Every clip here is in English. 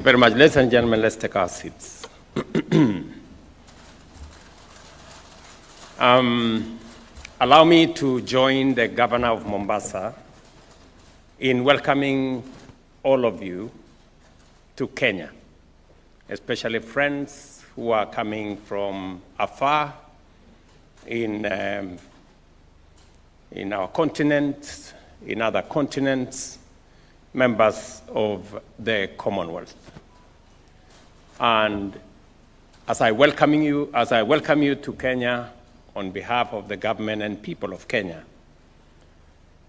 Very much. Ladies and gentlemen, let's take our seats. Allow me to join the governor of Mombasa in welcoming all of you to Kenya, especially friends who are coming from afar in our continent, in other continents, members of the Commonwealth. And as I welcome you to Kenya on behalf of the government and people of Kenya,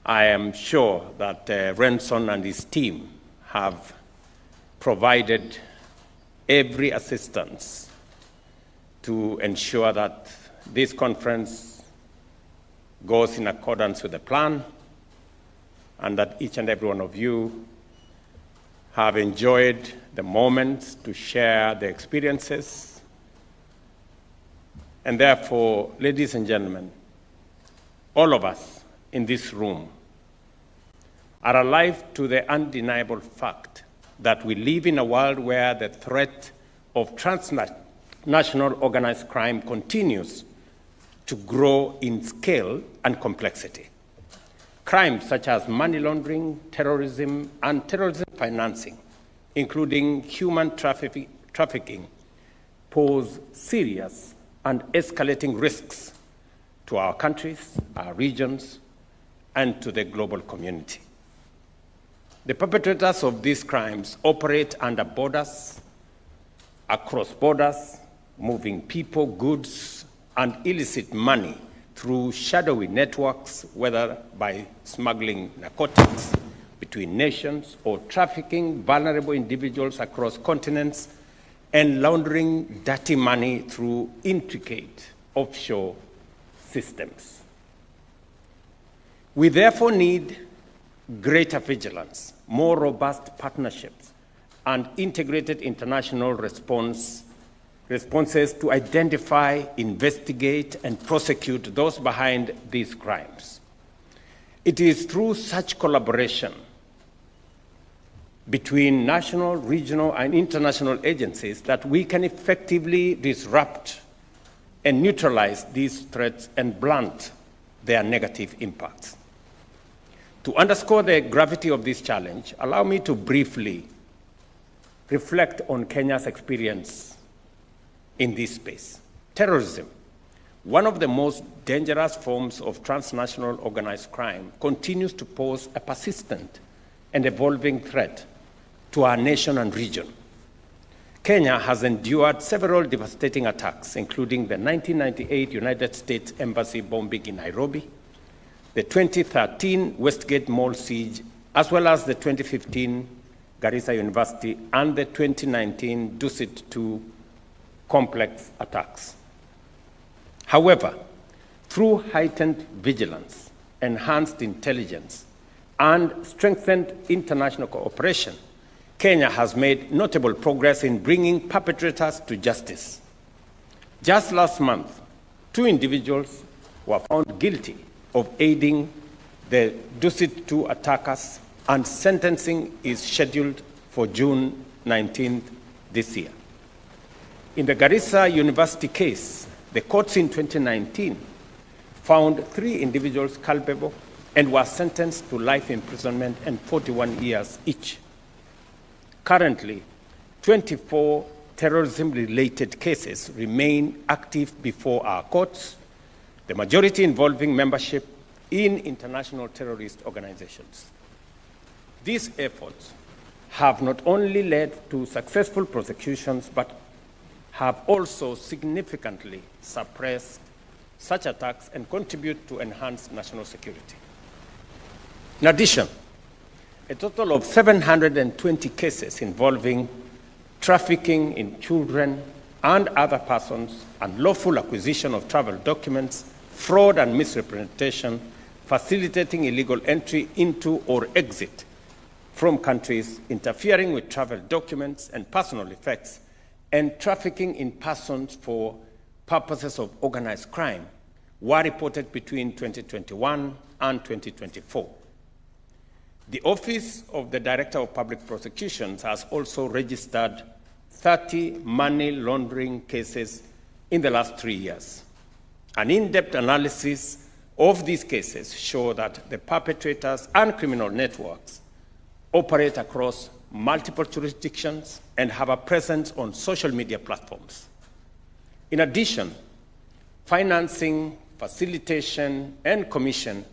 I am sure that Renson and his team have provided every assistance to ensure that this conference goes in accordance with the plan, and that each and every one of you have enjoyed the moments to share the experiences. And therefore, ladies and gentlemen, all of us in this room are alive to the undeniable fact that we live in a world where the threat of transnational organized crime continues to grow in scale and complexity. Crimes such as money laundering, terrorism, and terrorism financing, including human trafficking, pose serious and escalating risks to our countries, our regions, and to the global community. The perpetrators of these crimes operate under borders, across borders, moving people, goods, and illicit money through shadowy networks, whether by smuggling narcotics between nations or trafficking vulnerable individuals across continents and laundering dirty money through intricate offshore systems. We therefore need greater vigilance, more robust partnerships, and integrated international responses to identify, investigate, and prosecute those behind these crimes. It is through such collaboration between national, regional, and international agencies that we can effectively disrupt and neutralize these threats and blunt their negative impacts. To underscore the gravity of this challenge, allow me to briefly reflect on Kenya's experience in this space. Terrorism, one of the most dangerous forms of transnational organized crime, continues to pose a persistent and evolving threat to our nation and region. Kenya has endured several devastating attacks, including the 1998 United States Embassy bombing in Nairobi, the 2013 Westgate Mall siege, as well as the 2015 Garissa University and the 2019 Dusit 2 complex attacks. However, through heightened vigilance, enhanced intelligence, and strengthened international cooperation, Kenya has made notable progress in bringing perpetrators to justice. Just last month, 2 individuals were found guilty of aiding the Dusit 2 attackers, and sentencing is scheduled for June 19th this year. In the Garissa University case, the courts in 2019 found 3 individuals culpable and were sentenced to life imprisonment and 41 years each. Currently, 24 terrorism-related cases remain active before our courts, the majority involving membership in international terrorist organizations. These efforts have not only led to successful prosecutions, but have also significantly suppressed such attacks and contribute to enhanced national security. In addition, a total of 720 cases involving trafficking in children and other persons, unlawful acquisition of travel documents, fraud and misrepresentation, facilitating illegal entry into or exit from countries, interfering with travel documents and personal effects, and trafficking in persons for purposes of organized crime were reported between 2021 and 2024. The Office of the Director of Public Prosecutions has also registered 30 money laundering cases in the last 3 years. An in-depth analysis of these cases show that the perpetrators and criminal networks operate across multiple jurisdictions and have a presence on social media platforms. In addition, financing, facilitation, and commission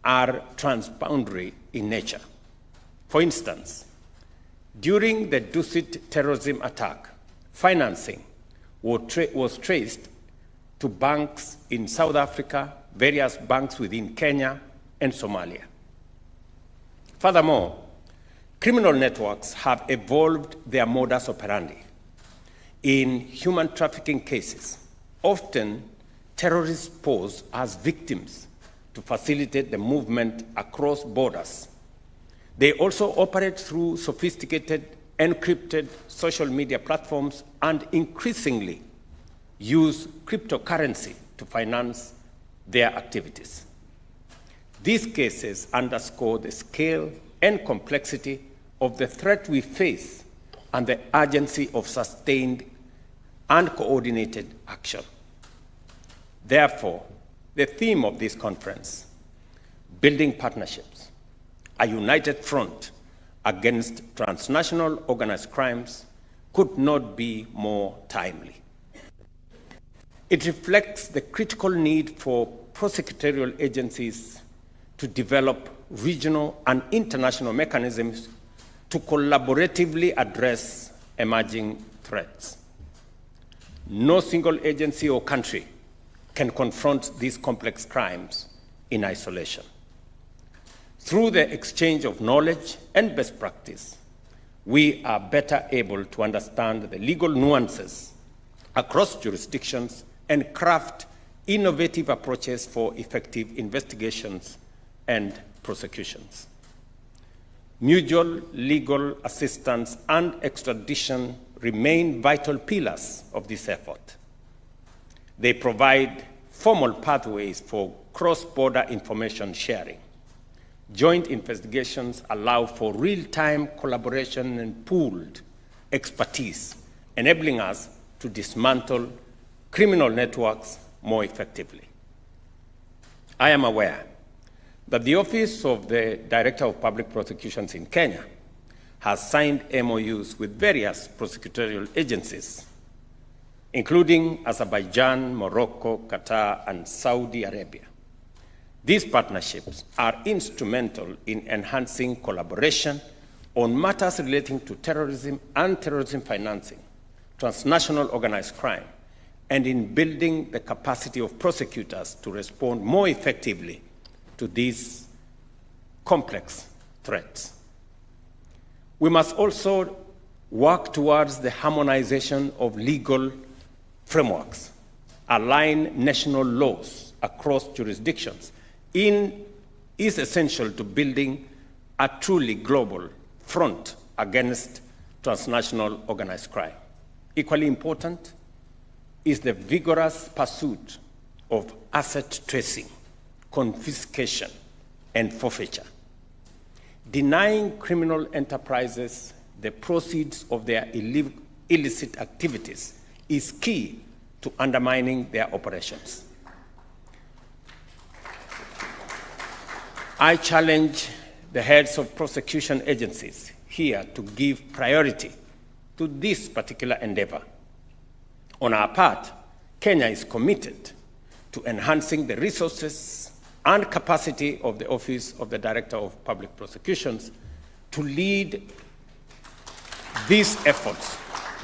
are transboundary in nature. For instance, during the Dusit terrorism attack, financing was traced to banks in South Africa, various banks within Kenya, and Somalia. Furthermore, criminal networks have evolved their modus operandi. In human trafficking cases, often terrorists pose as victims to facilitate the movement across borders. They also operate through sophisticated, encrypted social media platforms and increasingly use cryptocurrency to finance their activities. These cases underscore the scale and complexity of the threat we face and the urgency of sustained and coordinated action. Therefore, the theme of this conference, Building Partnerships, a united front against transnational organized crimes, could not be more timely. It reflects the critical need for prosecutorial agencies to develop regional and international mechanisms to collaboratively address emerging threats. No single agency or country can confront these complex crimes in isolation. Through the exchange of knowledge and best practice, we are better able to understand the legal nuances across jurisdictions and craft innovative approaches for effective investigations and prosecutions. Mutual legal assistance and extradition remain vital pillars of this effort. They provide formal pathways for cross-border information sharing. Joint investigations allow for real-time collaboration and pooled expertise, enabling us to dismantle criminal networks more effectively. I am aware that the Office of the Director of Public Prosecutions in Kenya has signed MOUs with various prosecutorial agencies, including Azerbaijan, Morocco, Qatar, and Saudi Arabia. These partnerships are instrumental in enhancing collaboration on matters relating to terrorism and terrorism financing, transnational organized crime, and in building the capacity of prosecutors to respond more effectively to these complex threats. We must also work towards the harmonization of legal frameworks, align national laws across jurisdictions is essential to building a truly global front against transnational organized crime. Equally important is the vigorous pursuit of asset tracing, confiscation, and forfeiture. Denying criminal enterprises the proceeds of their illicit activities is key to undermining their operations. I challenge the heads of prosecution agencies here to give priority to this particular endeavor. On our part, Kenya is committed to enhancing the resources and capacity of the Office of the Director of Public Prosecutions to lead these efforts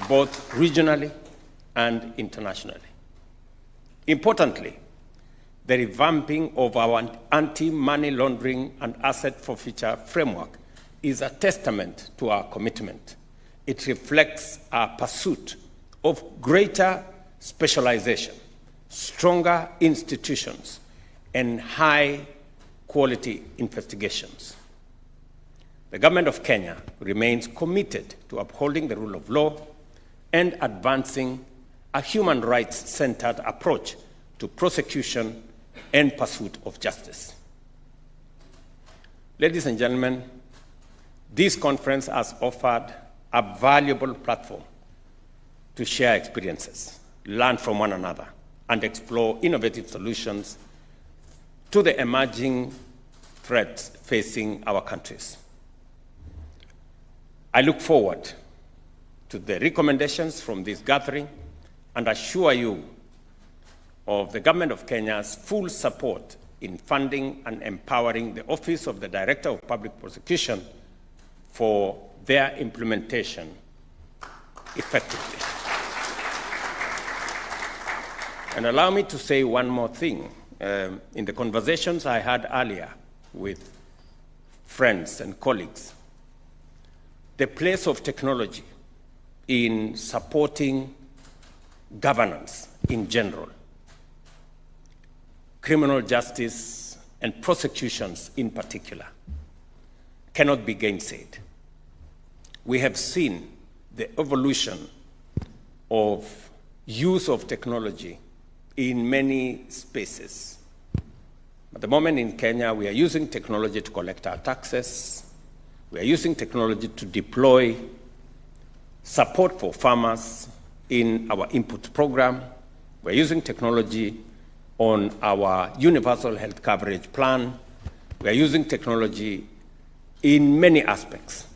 both regionally and internationally. Importantly, the revamping of our anti-money laundering and asset forfeiture framework is a testament to our commitment. It reflects our pursuit of greater specialization, stronger institutions, and high-quality investigations. The government of Kenya remains committed to upholding the rule of law and advancing a human rights-centered approach to prosecution and pursuit of justice. Ladies and gentlemen, This conference has offered a valuable platform to share experiences, learn from one another, and explore innovative solutions to the emerging threats facing our countries. I look forward to the recommendations from this gathering and assure you of the Government of Kenya's full support in funding and empowering the Office of the Director of Public Prosecution for their implementation effectively. And allow me to say one more thing. In the conversations I had earlier with friends and colleagues, the place of technology in supporting governance in general, criminal justice and prosecutions in particular, cannot be gainsaid. We have seen the evolution of use of technology in many spaces. At the moment in Kenya, we are using technology to collect our taxes. We are using technology to deploy support for farmers in our input program. We're using technology on our universal health coverage plan. We're using technology in many aspects.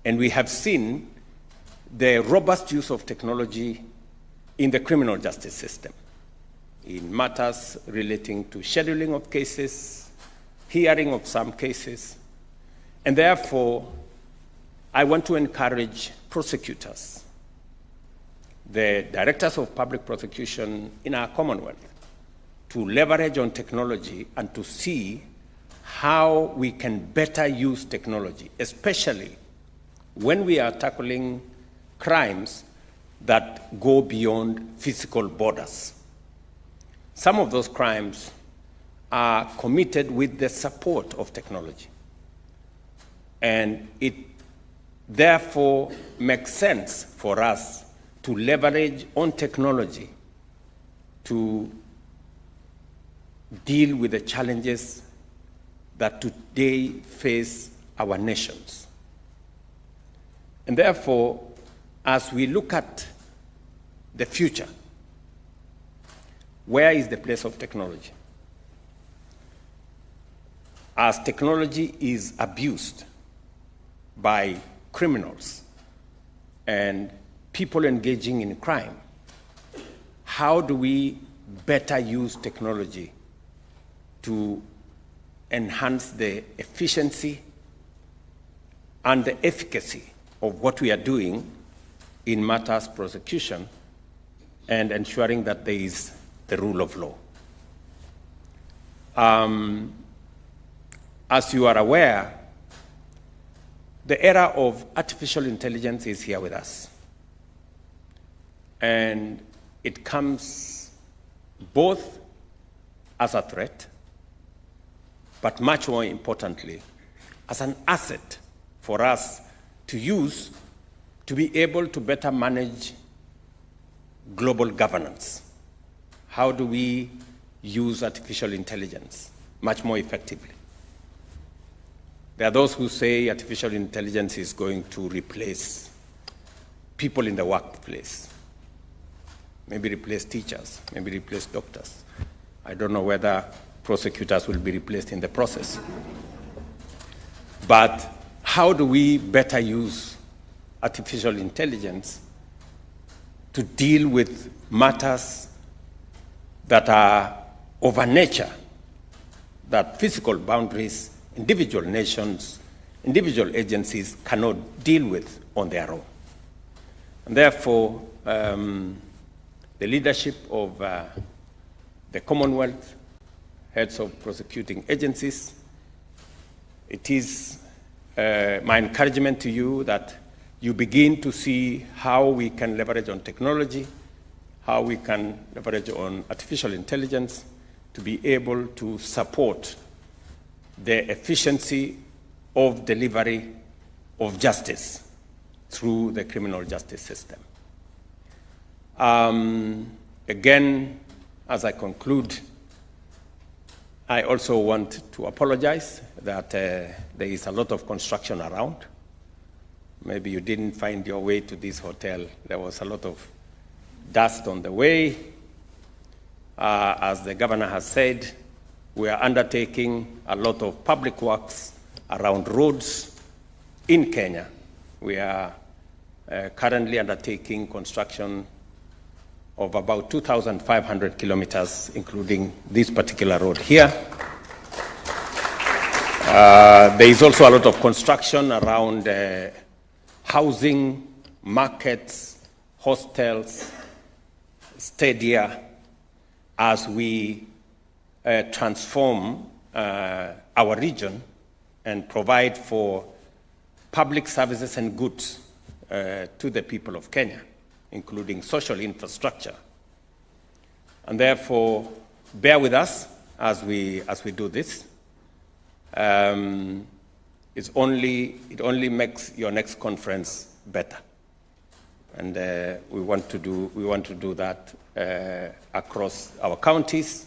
And we have seen the robust use of technology in the criminal justice system, in matters relating to scheduling of cases, hearing of some cases. And therefore, I want to encourage prosecutors, the directors of public prosecution in our Commonwealth, to leverage on technology and to see how we can better use technology, especially when we are tackling crimes that go beyond physical borders. Some of those crimes are committed with the support of technology. And it therefore makes sense for us to leverage on technology to deal with the challenges that today face our nations. And therefore, as we look at the future, where is the place of technology? As technology is abused by criminals and people engaging in crime, how do we better use technology to enhance the efficiency and the efficacy of what we are doing in matters prosecution and ensuring that there is the rule of law? As you are aware, the era of artificial intelligence is here with us. And it comes both as a threat, but much more importantly, as an asset for us to use to be able to better manage global governance. How do we use artificial intelligence much more effectively? There are those who say artificial intelligence is going to replace people in the workplace, maybe replace teachers, maybe replace doctors. I don't know whether prosecutors will be replaced in the process. But how do we better use artificial intelligence to deal with matters that are of a nature that physical boundaries, individual nations, individual agencies cannot deal with on their own? And therefore, the leadership of the Commonwealth, heads of prosecuting agencies, it is my encouragement to you that you begin to see how we can leverage on technology, how we can leverage on artificial intelligence to be able to support the efficiency of delivery of justice through the criminal justice system. Again, as I conclude, I also want to apologize that there is a lot of construction around. Maybe you didn't find your way to this hotel. There was a lot of dust on the way. As the governor has said, we are undertaking a lot of public works around roads in Kenya. We are currently undertaking construction of about 2,500 kilometers, including this particular road here. There is also a lot of construction around housing, markets, hostels, stadia, as we transform our region and provide for public services and goods to the people of Kenya, including social infrastructure. And therefore, bear with us as we do this. It only makes your next conference better, and we want to do that across our counties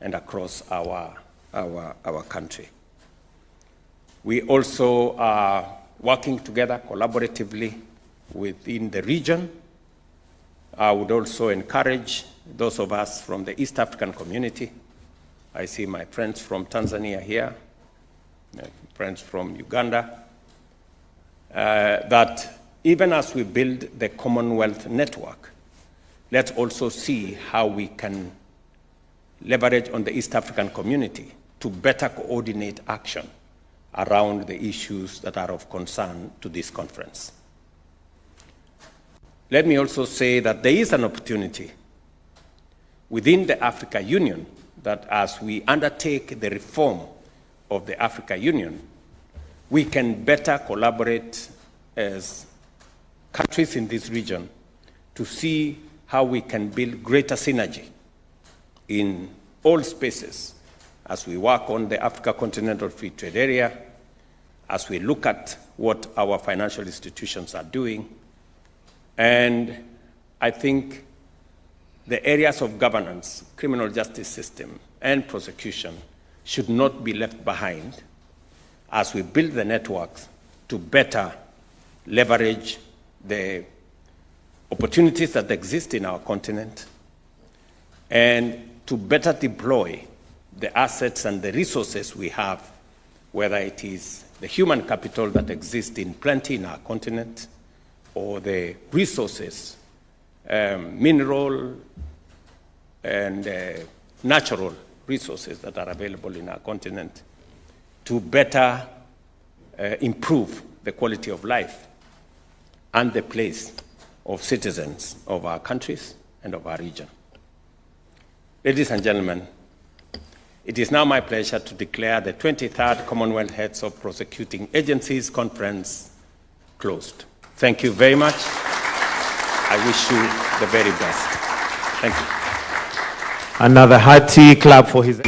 and across our country. We also are working together collaboratively within the region. I would also encourage those of us from the East African community. I see my friends from Tanzania here, my friends from Uganda, that even as we build the Commonwealth network, let's also see how we can leverage on the East African community to better coordinate action around the issues that are of concern to this conference. Let me also say that there is an opportunity within the Africa Union that as we undertake the reform of the Africa Union, we can better collaborate as countries in this region to see how we can build greater synergy in all spaces as we work on the Africa Continental Free Trade Area, as we look at what our financial institutions are doing. And I think the areas of governance, criminal justice system, and prosecution should not be left behind as we build the networks to better leverage the opportunities that exist in our continent and to better deploy the assets and the resources we have, whether it is the human capital that exists in plenty in our continent or the resources, mineral and natural resources that are available in our continent, to better improve the quality of life and the place of citizens of our countries and of our region. Ladies and gentlemen, it is now my pleasure to declare the 23rd Commonwealth Heads of Prosecuting Agencies Conference closed. Thank you very much. I wish you the very best. Thank you. Another hearty clap for his...